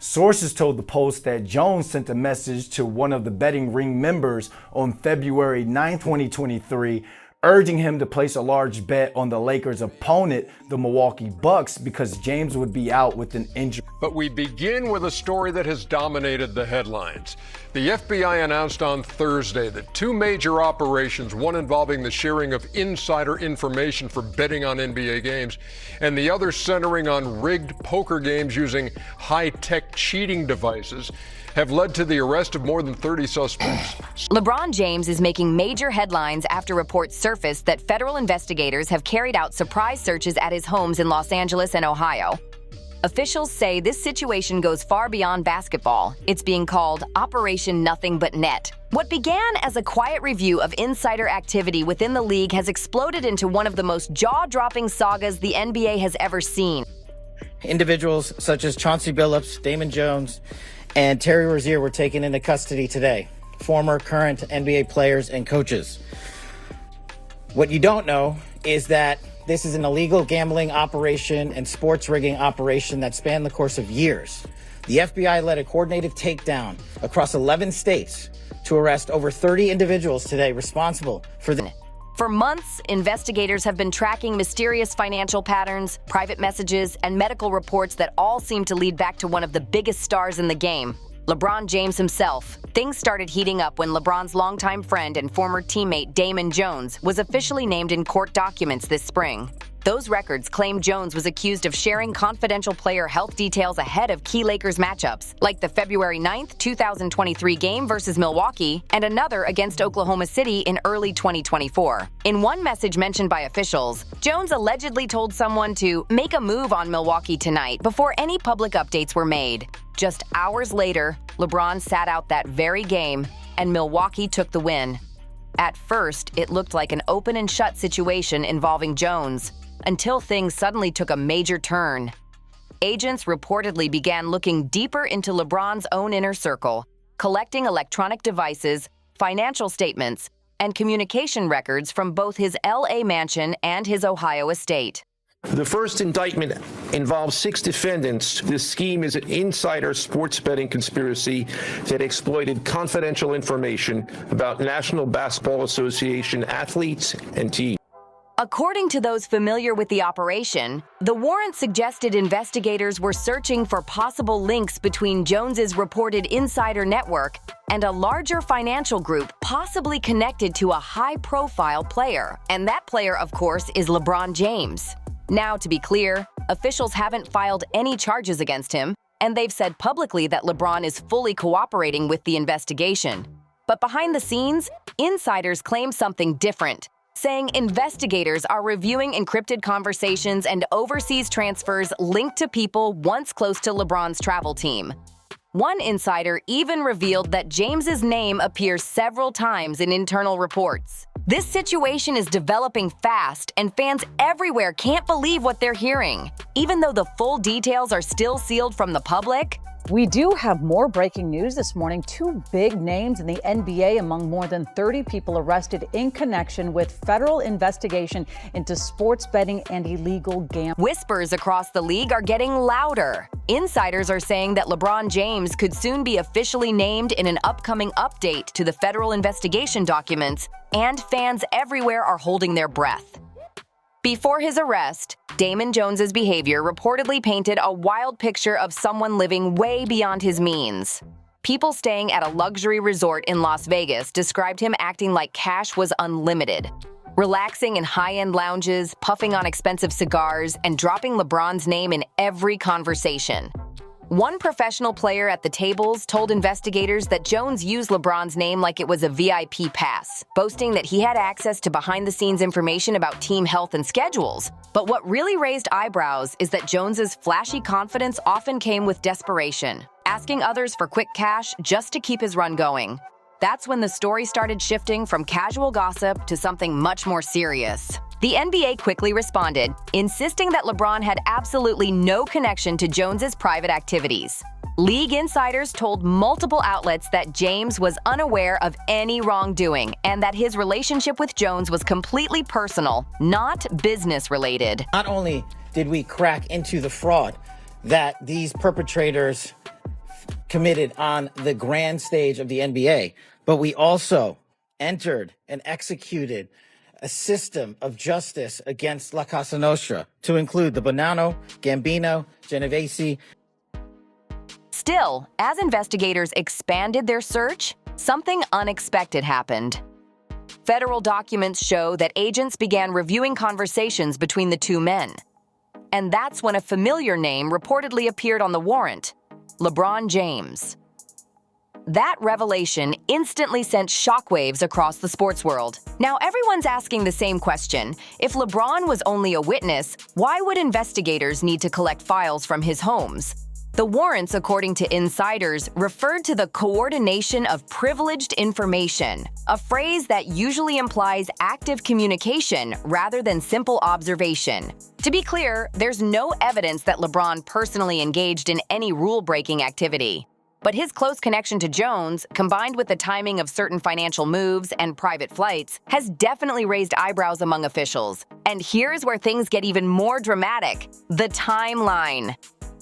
Sources told the Post that Jones sent a message to one of the betting ring members on February 9, 2023, urging him to place a large bet on the Lakers' opponent, the Milwaukee Bucks, because James would be out with an injury. But we begin with a story that has dominated the headlines. The FBI announced on Thursday that two major operations, one involving the sharing of insider information for betting on NBA games, and the other centering on rigged poker games using high-tech cheating devices, have led to the arrest of more than 30 suspects. LeBron James is making major headlines after reports surfaced that federal investigators have carried out surprise searches at his homes in Los Angeles and Ohio. Officials say this situation goes far beyond basketball. It's being called Operation Nothing But Net. What began as a quiet review of insider activity within the league has exploded into one of the most jaw-dropping sagas the NBA has ever seen. Individuals such as Chauncey Billups, Damon Jones, and Terry Rozier were taken into custody today. Former, current NBA players and coaches. What you don't know is that this is an illegal gambling operation and sports rigging operation that spanned the course of years. The FBI led a coordinated takedown across 11 states to arrest over 30 individuals today responsible for the... For months, investigators have been tracking mysterious financial patterns, private messages, and medical reports that all seem to lead back to one of the biggest stars in the game, LeBron James himself. Things started heating up when LeBron's longtime friend and former teammate Damon Jones was officially named in court documents this spring. Those records claim Jones was accused of sharing confidential player health details ahead of key Lakers matchups, like the February 9, 2023 game versus Milwaukee and another against Oklahoma City in early 2024. In one message mentioned by officials, Jones allegedly told someone to make a move on Milwaukee tonight before any public updates were made. Just hours later, LeBron sat out that very game, and Milwaukee took the win. At first, it looked like an open and shut situation involving Jones, until things suddenly took a major turn. Agents reportedly began looking deeper into LeBron's own inner circle, collecting electronic devices, financial statements, and communication records from both his LA mansion and his Ohio estate. The first indictment involves 6 defendants. This scheme is an insider sports betting conspiracy that exploited confidential information about National Basketball Association athletes and teams. According to those familiar with the operation, the warrant suggested investigators were searching for possible links between Jones's reported insider network and a larger financial group possibly connected to a high-profile player. And that player, of course, is LeBron James. Now, to be clear, officials haven't filed any charges against him, and they've said publicly that LeBron is fully cooperating with the investigation. But behind the scenes, insiders claim something different, saying investigators are reviewing encrypted conversations and overseas transfers linked to people once close to LeBron's travel team. One insider even revealed that James's name appears several times in internal reports. This situation is developing fast, and fans everywhere can't believe what they're hearing. Even though the full details are still sealed from the public, we do have more breaking news this morning. 2 big names in the NBA among more than 30 people arrested in connection with federal investigation into sports betting and illegal gambling. Whispers across the league are getting louder. Insiders are saying that LeBron James could soon be officially named in an upcoming update to the federal investigation documents, and fans everywhere are holding their breath. Before his arrest, Damon Jones's behavior reportedly painted a wild picture of someone living way beyond his means. People staying at a luxury resort in Las Vegas described him acting like cash was unlimited, relaxing in high-end lounges, puffing on expensive cigars, and dropping LeBron's name in every conversation. One professional player at the tables told investigators that Jones used LeBron's name like it was a VIP pass, boasting that he had access to behind-the-scenes information about team health and schedules. But what really raised eyebrows is that Jones's flashy confidence often came with desperation, asking others for quick cash just to keep his run going. That's when the story started shifting from casual gossip to something much more serious. The NBA quickly responded, insisting that LeBron had absolutely no connection to Jones's private activities. League insiders told multiple outlets that James was unaware of any wrongdoing and that his relationship with Jones was completely personal, not business-related. Not only did we crack into the fraud that these perpetrators committed on the grand stage of the NBA, but we also entered and executed a system of justice against La Casa Nostra to include the Bonanno, Gambino, Genovese. Still, as investigators expanded their search, something unexpected happened. Federal documents show that agents began reviewing conversations between the two men. And that's when a familiar name reportedly appeared on the warrant: LeBron James. That revelation instantly sent shockwaves across the sports world. Now, everyone's asking the same question. If LeBron was only a witness, why would investigators need to collect files from his homes? The warrants, according to insiders, referred to the coordination of privileged information, a phrase that usually implies active communication rather than simple observation. To be clear, there's no evidence that LeBron personally engaged in any rule-breaking activity. But his close connection to Jones, combined with the timing of certain financial moves and private flights, has definitely raised eyebrows among officials. And here's where things get even more dramatic: the timeline.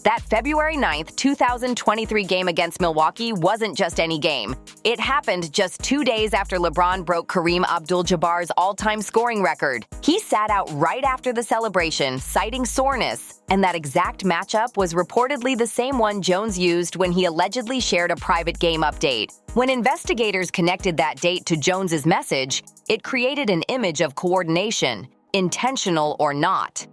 That February 9th, 2023 game against Milwaukee wasn't just any game. It happened just 2 days after LeBron broke Kareem Abdul-Jabbar's all-time scoring record. He sat out right after the celebration, citing soreness, and that exact matchup was reportedly the same one Jones used when he allegedly shared a private game update. When investigators connected that date to Jones's message, it created an image of coordination, intentional or not.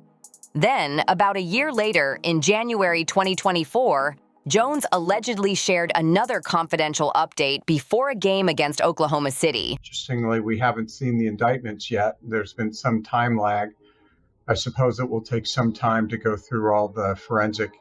Then, about a year later, in January 2024, Jones allegedly shared another confidential update before a game against Oklahoma City. Interestingly, we haven't seen the indictments yet. There's been some time lag. I suppose it will take some time to go through all the forensic,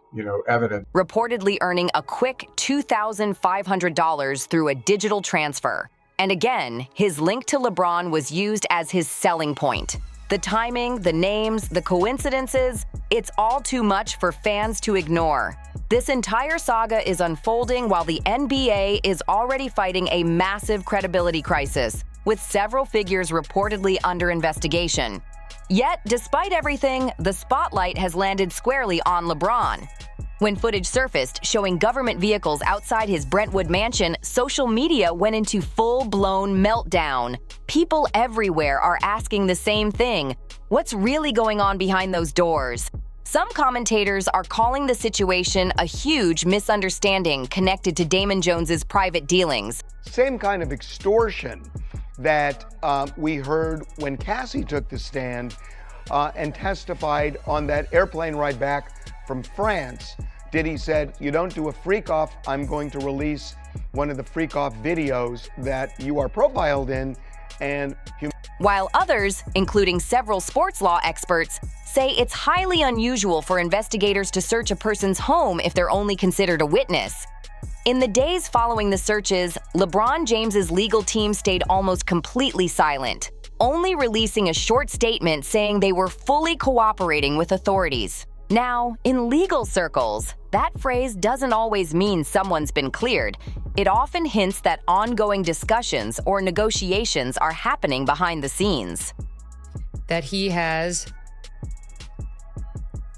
evidence. Reportedly earning a quick $2,500 through a digital transfer. And again, his link to LeBron was used as his selling point. The timing, the names, the coincidences, it's all too much for fans to ignore. This entire saga is unfolding while the NBA is already fighting a massive credibility crisis, with several figures reportedly under investigation. Yet, despite everything, the spotlight has landed squarely on LeBron. When footage surfaced showing government vehicles outside his Brentwood mansion, social media went into full-blown meltdown. People everywhere are asking the same thing: what's really going on behind those doors? Some commentators are calling the situation a huge misunderstanding connected to Damon Jones's private dealings. Same kind of extortion that we heard when Cassie took the stand and testified on that airplane ride back from France. Diddy said, "You don't do a freak off, I'm going to release one of the freak off videos that you are profiled in." While others, including several sports law experts, say it's highly unusual for investigators to search a person's home if they're only considered a witness. In the days following the searches, LeBron James's legal team stayed almost completely silent, only releasing a short statement saying they were fully cooperating with authorities. Now, in legal circles, that phrase doesn't always mean someone's been cleared. It often hints that ongoing discussions or negotiations are happening behind the scenes. That he has,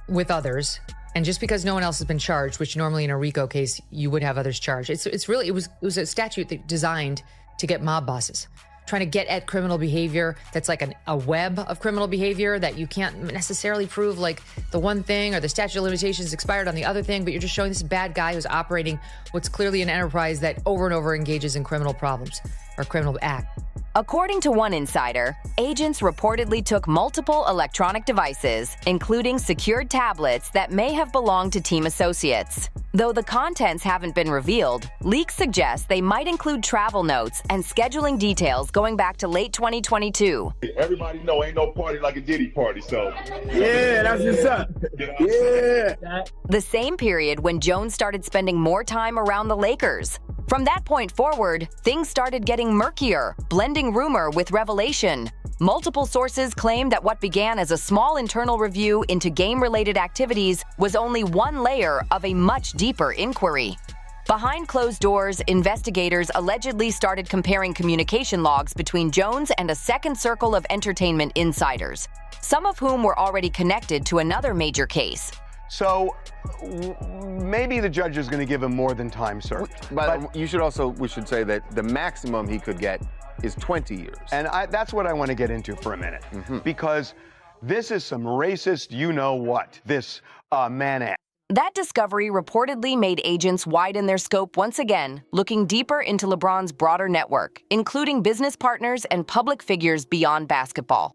with others, and just because no one else has been charged, which normally in a RICO case you would have others charged, it was a statute that designed to get mob bosses, trying to get at criminal behavior that's like a web of criminal behavior that you can't necessarily prove, like the one thing or the statute of limitations expired on the other thing, but you're just showing this bad guy who's operating what's clearly an enterprise that over and over engages in criminal problems or criminal act. According to one insider, agents reportedly took multiple electronic devices, including secured tablets that may have belonged to team associates. Though the contents haven't been revealed, leaks suggest they might include travel notes and scheduling details going back to late 2022. Everybody know ain't no party like a Diddy party, so. Yeah, that's what's up. Yeah. The same period when Jones started spending more time around the Lakers. From that point forward, things started getting murkier, blending rumor with revelation. Multiple sources claim that what began as a small internal review into game-related activities was only one layer of a much deeper inquiry. Behind closed doors, investigators allegedly started comparing communication logs between Jones and a second circle of entertainment insiders, some of whom were already connected to another major case. So maybe the judge is going to give him more than time served. But we should say that the maximum he could get is 20 years. And that's what I want to get into for a minute, because this is some racist you-know-what, this man. That discovery reportedly made agents widen their scope once again, looking deeper into LeBron's broader network, including business partners and public figures beyond basketball.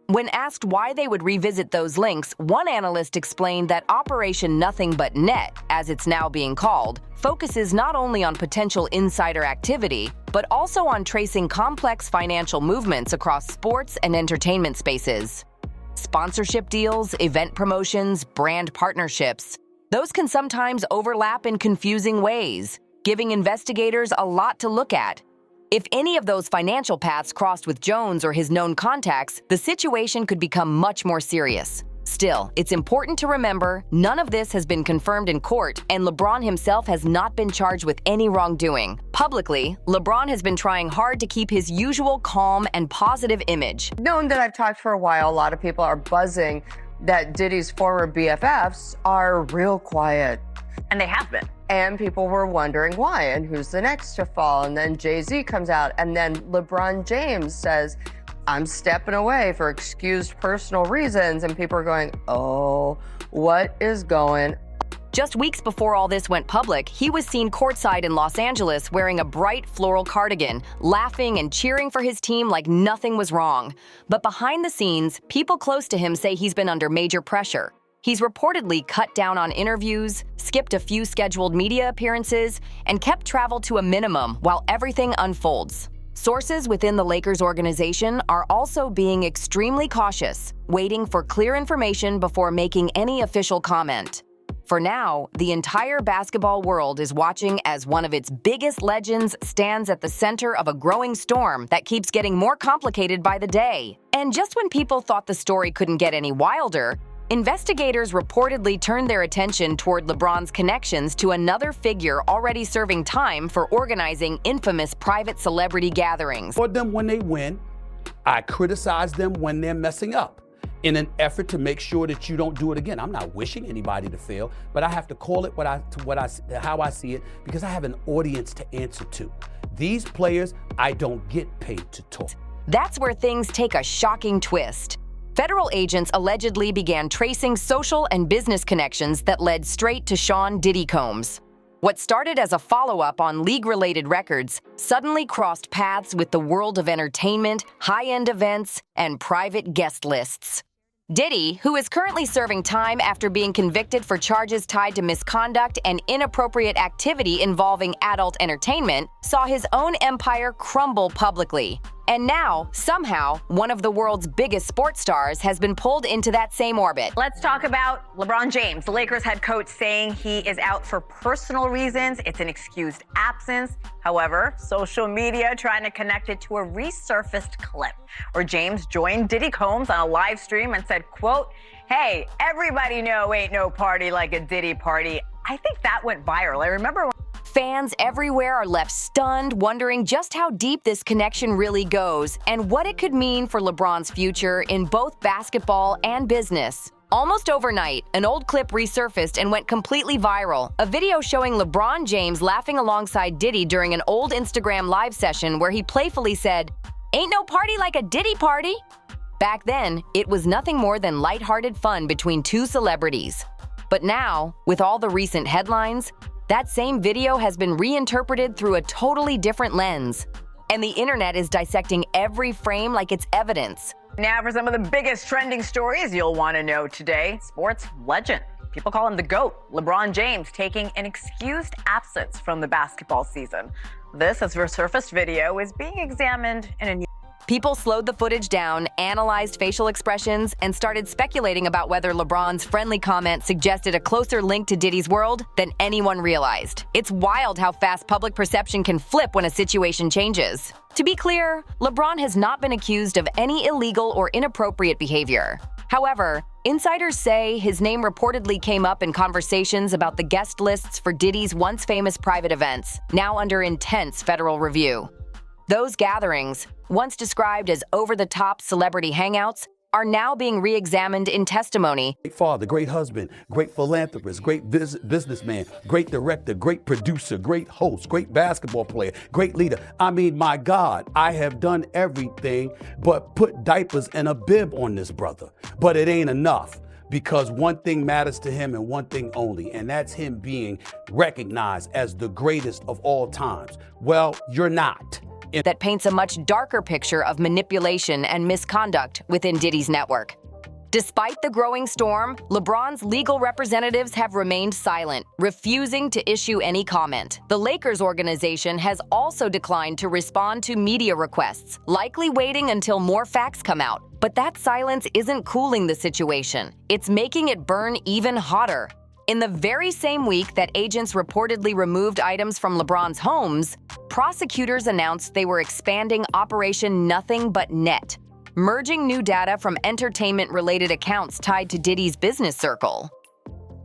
When asked why they would revisit those links, one analyst explained that Operation Nothing But Net, as it's now being called, focuses not only on potential insider activity, but also on tracing complex financial movements across sports and entertainment spaces. Sponsorship deals, event promotions, brand partnerships. Those can sometimes overlap in confusing ways, giving investigators a lot to look at. If any of those financial paths crossed with Jones or his known contacts, the situation could become much more serious. Still, it's important to remember none of this has been confirmed in court, and LeBron himself has not been charged with any wrongdoing. Publicly, LeBron has been trying hard to keep his usual calm and positive image. Known that I've talked for a while, a lot of people are buzzing that Diddy's former BFFs are real quiet. And they have been. And people were wondering why and who's the next to fall. And then Jay-Z comes out, and then LeBron James says, I'm stepping away for excused personal reasons. And people are going, oh, what is going on? Just weeks before all this went public, he was seen courtside in Los Angeles wearing a bright floral cardigan, laughing and cheering for his team like nothing was wrong. But behind the scenes, people close to him say he's been under major pressure. He's reportedly cut down on interviews, skipped a few scheduled media appearances, and kept travel to a minimum while everything unfolds. Sources within the Lakers organization are also being extremely cautious, waiting for clear information before making any official comment. For now, the entire basketball world is watching as one of its biggest legends stands at the center of a growing storm that keeps getting more complicated by the day. And just when people thought the story couldn't get any wilder, investigators reportedly turned their attention toward LeBron's connections to another figure already serving time for organizing infamous private celebrity gatherings. For them when they win, I criticize them when they're messing up in an effort to make sure that you don't do it again. I'm not wishing anybody to fail, but I have to call it how I see it because I have an audience to answer to. These players, I don't get paid to talk. That's where things take a shocking twist. Federal agents allegedly began tracing social and business connections that led straight to Sean Diddy Combs. What started as a follow-up on league-related records suddenly crossed paths with the world of entertainment, high-end events, and private guest lists. Diddy, who is currently serving time after being convicted for charges tied to misconduct and inappropriate activity involving adult entertainment, saw his own empire crumble publicly. And now, somehow, one of the world's biggest sports stars has been pulled into that same orbit. Let's talk about LeBron James, the Lakers head coach, saying he is out for personal reasons. It's an excused absence. However, social media trying to connect it to a resurfaced clip where James joined Diddy Combs on a live stream and said, quote, hey, everybody know ain't no party like a Diddy party. I think that went viral. I remember fans everywhere are left stunned, wondering just how deep this connection really goes and what it could mean for LeBron's future in both basketball and business. Almost overnight, an old clip resurfaced and went completely viral. A video showing LeBron James laughing alongside Diddy during an old Instagram live session where he playfully said, "Ain't no party like a Diddy party." Back then, it was nothing more than lighthearted fun between two celebrities. But now, with all the recent headlines, that same video has been reinterpreted through a totally different lens. And the internet is dissecting every frame like it's evidence. Now for some of the biggest trending stories you'll want to know today. Sports legend. People call him the GOAT. LeBron James taking an excused absence from the basketball season. This, as resurfaced video, is being examined in a new... People slowed the footage down, analyzed facial expressions, and started speculating about whether LeBron's friendly comment suggested a closer link to Diddy's world than anyone realized. It's wild how fast public perception can flip when a situation changes. To be clear, LeBron has not been accused of any illegal or inappropriate behavior. However, insiders say his name reportedly came up in conversations about the guest lists for Diddy's once famous private events, now under intense federal review. Those gatherings, once described as over-the-top celebrity hangouts, are now being re-examined in testimony. Great father, great husband, great philanthropist, great businessman, great director, great producer, great host, great basketball player, great leader. I mean, my God, I have done everything but put diapers and a bib on this brother. But it ain't enough, because one thing matters to him and one thing only, and that's him being recognized as the greatest of all times. Well, you're not. That paints a much darker picture of manipulation and misconduct within Diddy's network. Despite the growing storm, LeBron's legal representatives have remained silent, refusing to issue any comment. The Lakers organization has also declined to respond to media requests, likely waiting until more facts come out. But that silence isn't cooling the situation. It's making it burn even hotter. In the very same week that agents reportedly removed items from LeBron's homes, prosecutors announced they were expanding Operation Nothing But Net, merging new data from entertainment-related accounts tied to Diddy's business circle.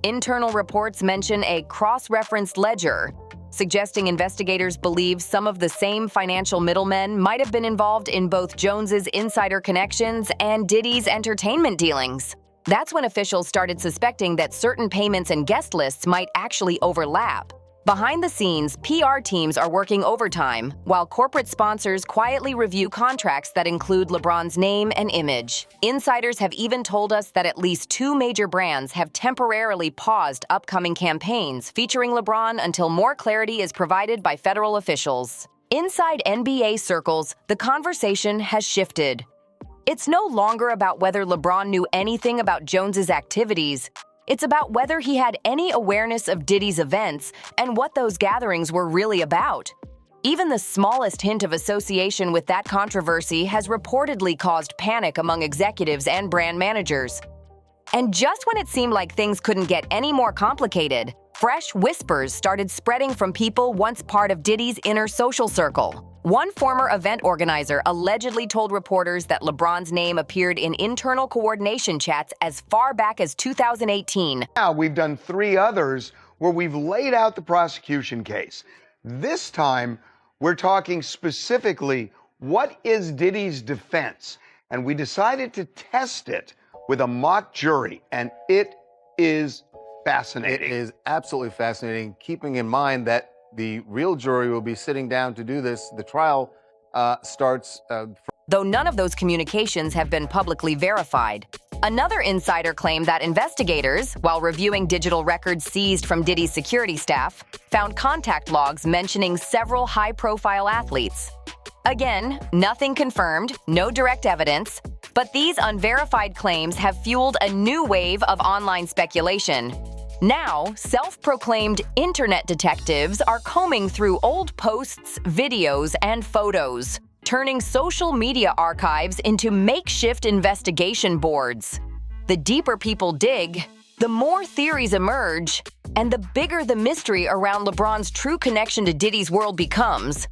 Internal reports mention a cross-referenced ledger, suggesting investigators believe some of the same financial middlemen might have been involved in both Jones's insider connections and Diddy's entertainment dealings. That's when officials started suspecting that certain payments and guest lists might actually overlap. Behind the scenes, PR teams are working overtime, while corporate sponsors quietly review contracts that include LeBron's name and image. Insiders have even told us that at least 2 major brands have temporarily paused upcoming campaigns featuring LeBron until more clarity is provided by federal officials. Inside NBA circles, the conversation has shifted. It's no longer about whether LeBron knew anything about Jones's activities. It's about whether he had any awareness of Diddy's events and what those gatherings were really about. Even the smallest hint of association with that controversy has reportedly caused panic among executives and brand managers. And just when it seemed like things couldn't get any more complicated, fresh whispers started spreading from people once part of Diddy's inner social circle. One former event organizer allegedly told reporters that LeBron's name appeared in internal coordination chats as far back as 2018. Now we've done 3 others where we've laid out the prosecution case. This time, we're talking specifically, what is Diddy's defense? And we decided to test it with a mock jury, and it is fascinating. It is absolutely fascinating, keeping in mind that the real jury will be sitting down to do this. The trial starts. Though none of those communications have been publicly verified. Another insider claimed that investigators, while reviewing digital records seized from Diddy's security staff, found contact logs mentioning several high-profile athletes. Again, nothing confirmed, no direct evidence, but these unverified claims have fueled a new wave of online speculation. Now, self-proclaimed internet detectives are combing through old posts, videos, and photos, turning social media archives into makeshift investigation boards. The deeper people dig, the more theories emerge, and the bigger the mystery around LeBron's true connection to Diddy's world becomes.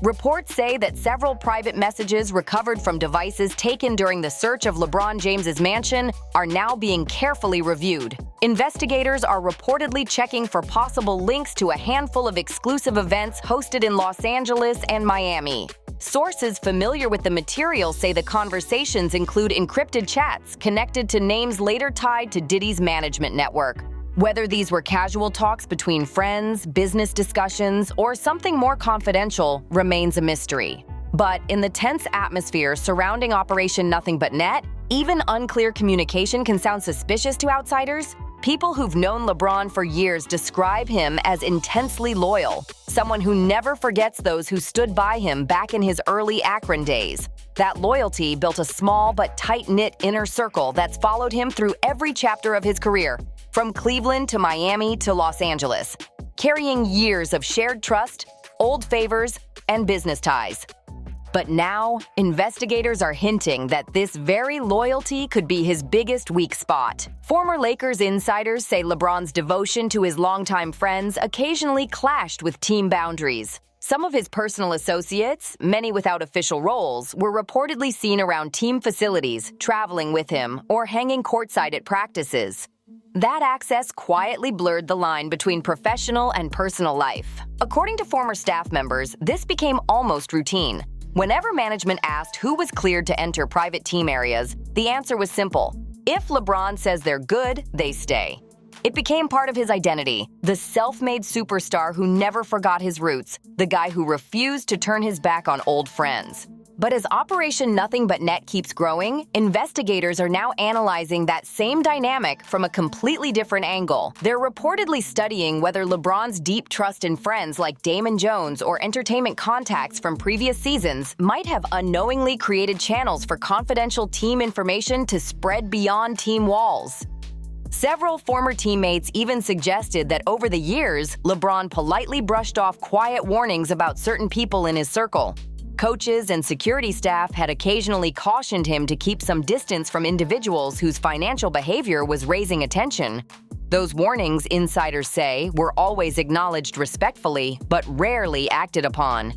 Reports say that several private messages recovered from devices taken during the search of LeBron James's mansion are now being carefully reviewed. Investigators are reportedly checking for possible links to a handful of exclusive events hosted in Los Angeles and Miami. Sources familiar with the material say the conversations include encrypted chats connected to names later tied to Diddy's management network. Whether these were casual talks between friends, business discussions, or something more confidential remains a mystery. But in the tense atmosphere surrounding Operation Nothing But Net, even unclear communication can sound suspicious to outsiders. People who've known LeBron for years describe him as intensely loyal, someone who never forgets those who stood by him back in his early Akron days. That loyalty built a small but tight-knit inner circle that's followed him through every chapter of his career, from Cleveland to Miami to Los Angeles, carrying years of shared trust, old favors, and business ties. But now, investigators are hinting that this very loyalty could be his biggest weak spot. Former Lakers insiders say LeBron's devotion to his longtime friends occasionally clashed with team boundaries. Some of his personal associates, many without official roles, were reportedly seen around team facilities, traveling with him, or hanging courtside at practices. That access quietly blurred the line between professional and personal life. According to former staff members, this became almost routine. Whenever management asked who was cleared to enter private team areas, the answer was simple. If LeBron says they're good, they stay. It became part of his identity, the self-made superstar who never forgot his roots, the guy who refused to turn his back on old friends. But as Operation Nothing But Net keeps growing, investigators are now analyzing that same dynamic from a completely different angle. They're reportedly studying whether LeBron's deep trust in friends like Damon Jones or entertainment contacts from previous seasons might have unknowingly created channels for confidential team information to spread beyond team walls. Several former teammates even suggested that over the years, LeBron politely brushed off quiet warnings about certain people in his circle. Coaches and security staff had occasionally cautioned him to keep some distance from individuals whose financial behavior was raising attention. Those warnings, insiders say, were always acknowledged respectfully, but rarely acted upon.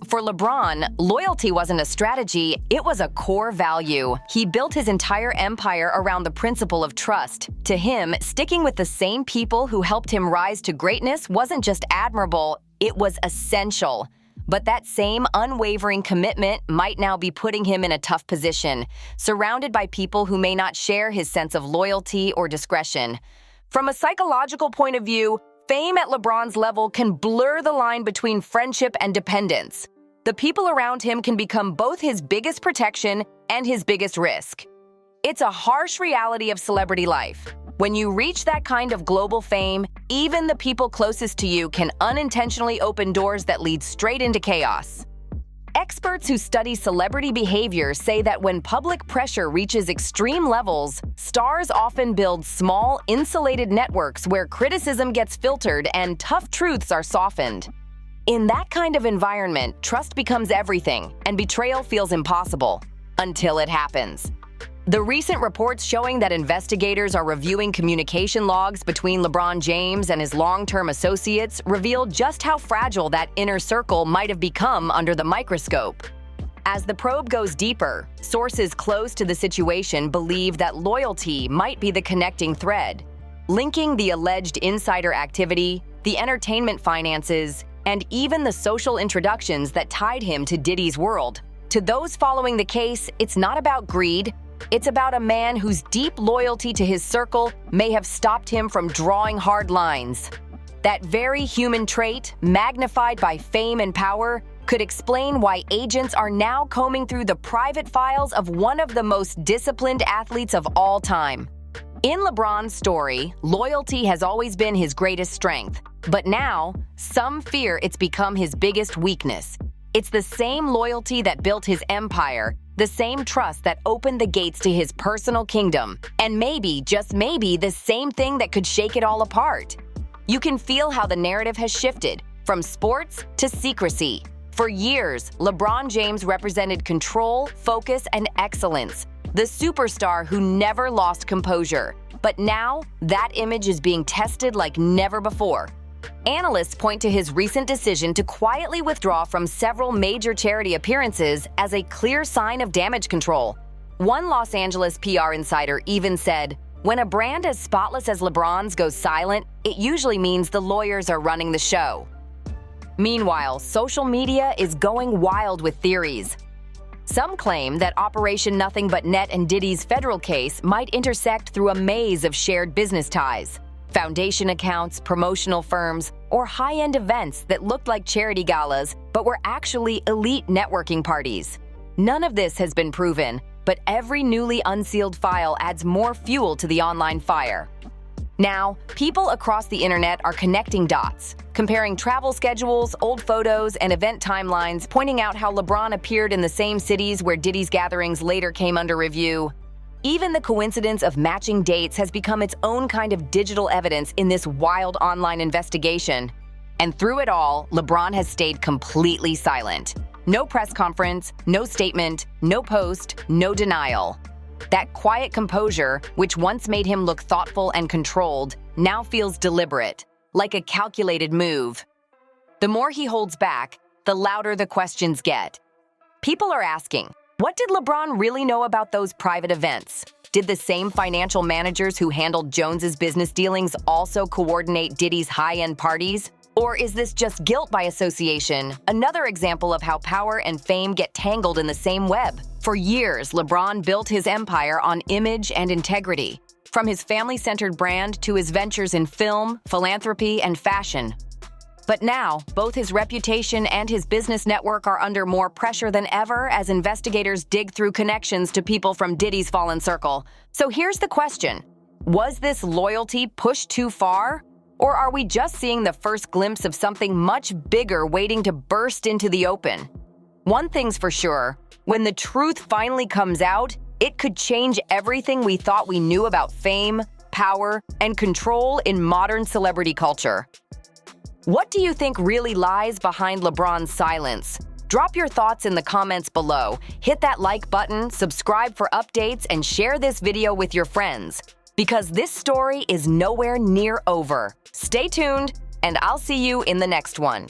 For LeBron, loyalty wasn't a strategy, it was a core value. He built his entire empire around the principle of trust. To him, sticking with the same people who helped him rise to greatness wasn't just admirable, it was essential. But that same unwavering commitment might now be putting him in a tough position, surrounded by people who may not share his sense of loyalty or discretion. From a psychological point of view, fame at LeBron's level can blur the line between friendship and dependence. The people around him can become both his biggest protection and his biggest risk. It's a harsh reality of celebrity life. When you reach that kind of global fame, even the people closest to you can unintentionally open doors that lead straight into chaos. Experts who study celebrity behavior say that when public pressure reaches extreme levels, stars often build small, insulated networks where criticism gets filtered and tough truths are softened. In that kind of environment, trust becomes everything, and betrayal feels impossible until it happens. The recent reports showing that investigators are reviewing communication logs between LeBron James and his long-term associates reveal just how fragile that inner circle might have become under the microscope. As the probe goes deeper, sources close to the situation believe that loyalty might be the connecting thread, linking the alleged insider activity, the entertainment finances, and even the social introductions that tied him to Diddy's world. To those following the case, it's not about greed. It's about a man whose deep loyalty to his circle may have stopped him from drawing hard lines. That very human trait, magnified by fame and power, could explain why agents are now combing through the private files of one of the most disciplined athletes of all time. In LeBron's story, loyalty has always been his greatest strength, but now, some fear it's become his biggest weakness. It's the same loyalty that built his empire, the same trust that opened the gates to his personal kingdom, and maybe, just maybe, the same thing that could shake it all apart. You can feel how the narrative has shifted, from sports to secrecy. For years, LeBron James represented control, focus, and excellence, the superstar who never lost composure. But now, that image is being tested like never before. Analysts point to his recent decision to quietly withdraw from several major charity appearances as a clear sign of damage control. One Los Angeles PR insider even said, "When a brand as spotless as LeBron's goes silent, it usually means the lawyers are running the show." Meanwhile, social media is going wild with theories. Some claim that Operation Nothing But Net and Diddy's federal case might intersect through a maze of shared business ties. Foundation accounts, promotional firms, or high-end events that looked like charity galas but were actually elite networking parties. None of this has been proven, but every newly unsealed file adds more fuel to the online fire. Now, people across the internet are connecting dots, comparing travel schedules, old photos, and event timelines, pointing out how LeBron appeared in the same cities where Diddy's gatherings later came under review. Even the coincidence of matching dates has become its own kind of digital evidence in this wild online investigation. And through it all, LeBron has stayed completely silent. No press conference, no statement, no post, no denial. That quiet composure, which once made him look thoughtful and controlled, now feels deliberate, like a calculated move. The more he holds back, the louder the questions get. People are asking, what did LeBron really know about those private events? Did the same financial managers who handled Jones's business dealings also coordinate Diddy's high-end parties? Or is this just guilt by association? Another example of how power and fame get tangled in the same web. For years, LeBron built his empire on image and integrity. From his family-centered brand to his ventures in film, philanthropy, and fashion. But now, both his reputation and his business network are under more pressure than ever as investigators dig through connections to people from Diddy's fallen circle. So here's the question. Was this loyalty pushed too far? Or are we just seeing the first glimpse of something much bigger waiting to burst into the open? One thing's for sure, when the truth finally comes out, it could change everything we thought we knew about fame, power, and control in modern celebrity culture. What do you think really lies behind LeBron's silence? Drop your thoughts in the comments below. Hit that like button, subscribe for updates, and share this video with your friends. Because this story is nowhere near over. Stay tuned, and I'll see you in the next one.